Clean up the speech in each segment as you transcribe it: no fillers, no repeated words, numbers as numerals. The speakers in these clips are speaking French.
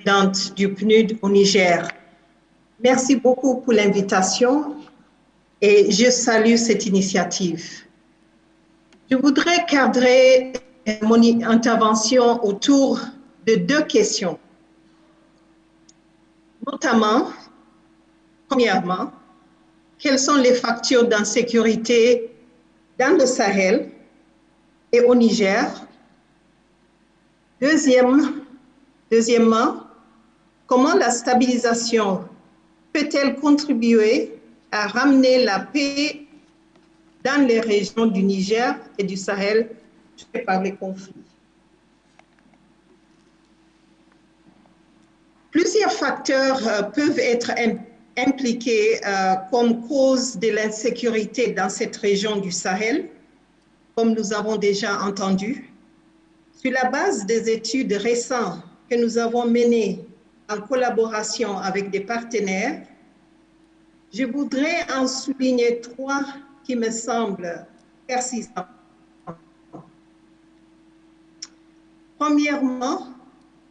présidente du PNUD au Niger. Merci beaucoup pour l'invitation et je salue cette initiative. Je voudrais cadrer mon intervention autour de deux questions. Notamment, premièrement, quelles sont les facteurs d'insécurité dans le Sahel et au Niger? Deuxièmement, comment la stabilisation peut-elle contribuer à ramener la paix dans les régions du Niger et du Sahel touchées par les conflits? Plusieurs facteurs peuvent être impliqués comme cause de l'insécurité dans cette région du Sahel, comme nous avons déjà entendu. Sur la base des études récentes que nous avons menées en collaboration avec des partenaires, je voudrais en souligner trois qui me semblent persistants. Premièrement,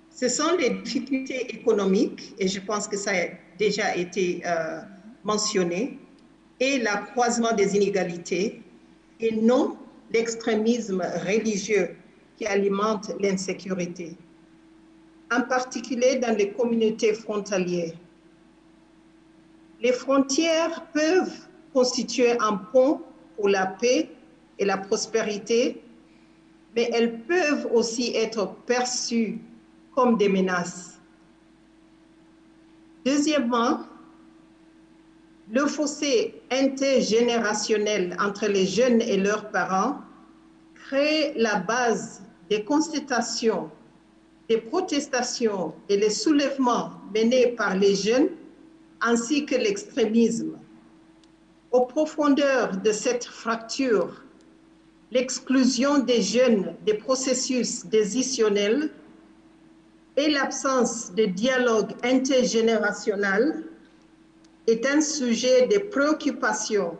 ce sont les difficultés économiques, et je pense que ça a déjà été mentionné, et l'accroissement des inégalités, et non l'extrémisme religieux qui alimente l'insécurité, en particulier dans les communautés frontalières. Les frontières peuvent constituer un pont pour la paix et la prospérité, mais elles peuvent aussi être perçues comme des menaces. Deuxièmement, le fossé intergénérationnel entre les jeunes et leurs parents crée la base des constatations, des protestations et les soulèvements menés par les jeunes ainsi que l'extrémisme. Aux profondeurs de cette fracture, l'exclusion des jeunes des processus décisionnels et l'absence de dialogue intergénérationnel est un sujet de préoccupation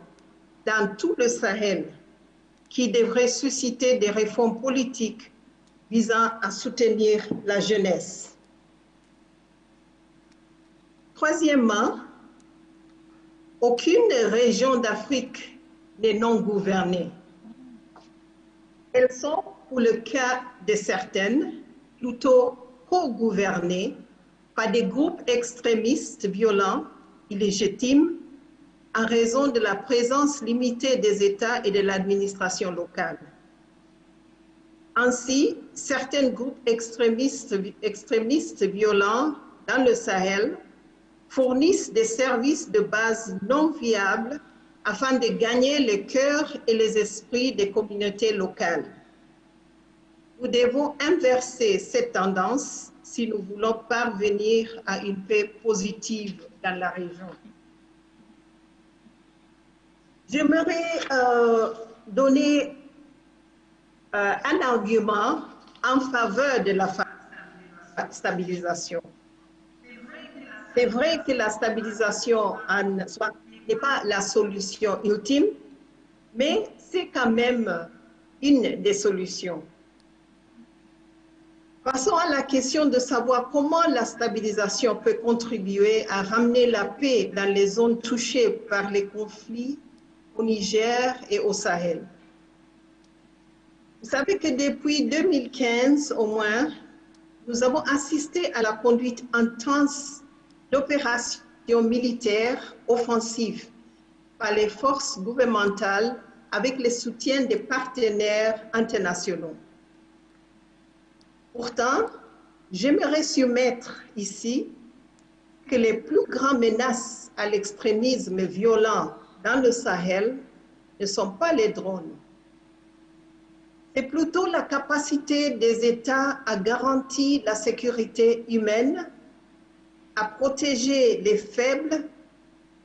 dans tout le Sahel qui devrait susciter des réformes politiques visant à soutenir la jeunesse. Troisièmement, aucune région d'Afrique n'est non gouvernée. Elles sont, pour le cas de certaines, plutôt co-gouvernées par des groupes extrémistes violents, illégitimes, en raison de la présence limitée des États et de l'administration locale. Ainsi, certains groupes extrémistes violents dans le Sahel fournissent des services de base non viables afin de gagner les cœurs et les esprits des communautés locales. Nous devons inverser cette tendance si nous voulons parvenir à une paix positive dans la région. J'aimerais donner un argument en faveur de la stabilisation. C'est vrai que la stabilisation n'est pas la solution ultime, mais c'est quand même une des solutions. Passons à la question de savoir comment la stabilisation peut contribuer à ramener la paix dans les zones touchées par les conflits au Niger et au Sahel. Vous savez que depuis 2015 au moins, nous avons assisté à la conduite intense d'opérations militaires offensives par les forces gouvernementales avec le soutien des partenaires internationaux. Pourtant, j'aimerais soumettre ici que les plus grandes menaces à l'extrémisme violent dans le Sahel ne sont pas les drones. C'est plutôt la capacité des États à garantir la sécurité humaine, à protéger les faibles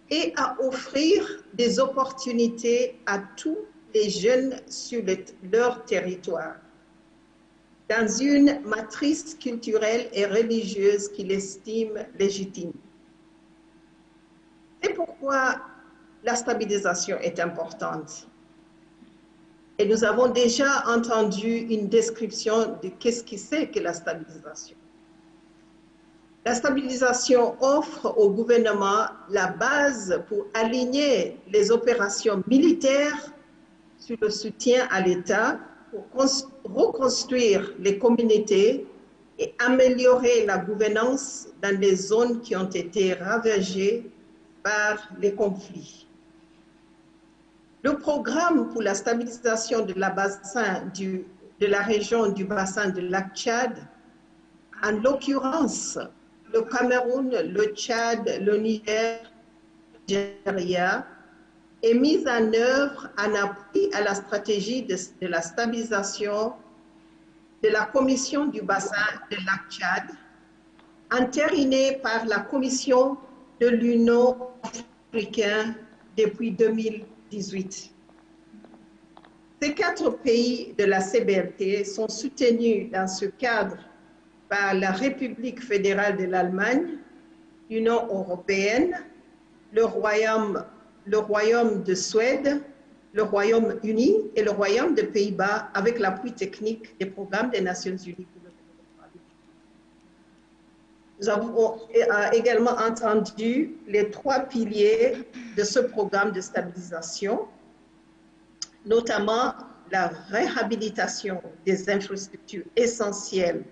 et à offrir des opportunités à tous les jeunes sur leur territoire, dans une matrice culturelle et religieuse qu'il estime légitime. C'est pourquoi la stabilisation est importante. Et nous avons déjà entendu une description de qu'est-ce que c'est que la stabilisation. La stabilisation offre au gouvernement la base pour aligner les opérations militaires sur le soutien à l'État, pour reconstruire les communautés et améliorer la gouvernance dans les zones qui ont été ravagées par les conflits. Le programme pour la stabilisation de la région du bassin du lac Tchad, en l'occurrence le Cameroun, le Tchad, le Niger, le Nigeria, est mise en œuvre en appui à la stratégie de la stabilisation de la Commission du bassin du lac Tchad, entérinée par la Commission de l'Union africaine depuis 2018. Ces 4 pays de la CBLT sont soutenus dans ce cadre par la République fédérale de l'Allemagne, l'Union européenne, le Royaume de Suède, le Royaume-Uni et le Royaume des Pays-Bas avec l'appui technique des programmes des Nations Unies pour le développement. Nous avons également entendu les 3 piliers de ce programme de stabilisation, notamment la réhabilitation des infrastructures essentielles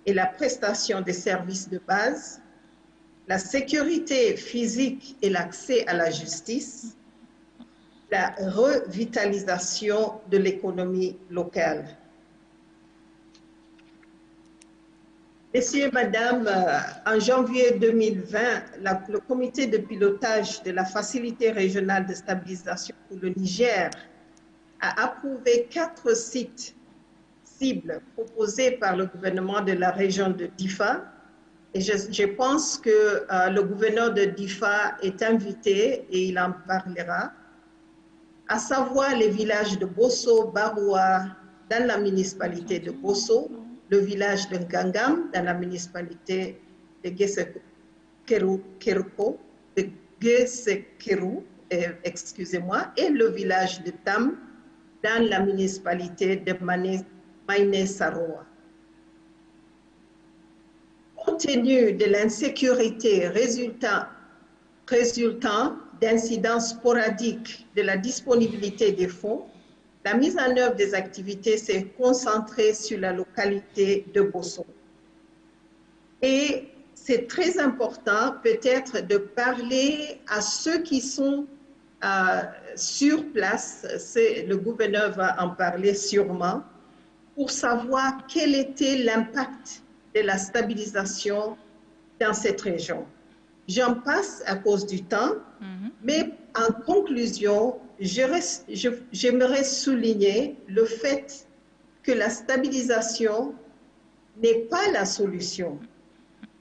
et la prestation des services de base, la sécurité physique et l'accès à la justice, la revitalisation de l'économie locale. Messieurs, Madame, en janvier 2020, le comité de pilotage de la Facilité régionale de stabilisation pour le Niger a approuvé 4 sites cibles proposés par le gouvernement de la région de Difa. Et je pense que le gouverneur de Difa est invité et il en parlera, à savoir les villages de Bosso, Baroua, dans la municipalité de Bosso, le village de Ngangam, dans la municipalité de Gesekeru, excusez-moi, et le village de Tam, dans la municipalité de Maïné-Saroa. Compte tenu de l'insécurité résultant d'incidents sporadiques de la disponibilité des fonds, la mise en œuvre des activités s'est concentrée sur la localité de Bosso. Et c'est très important peut-être de parler à ceux qui sont sur place, le gouverneur va en parler sûrement, pour savoir quel était l'impact de la stabilisation dans cette région. J'en passe à cause du temps, mais en conclusion, j'aimerais souligner le fait que la stabilisation n'est pas la solution,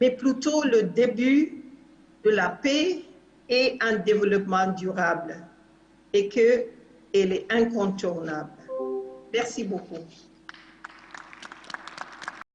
mais plutôt le début de la paix et un développement durable, et qu'elle est incontournable. Merci beaucoup.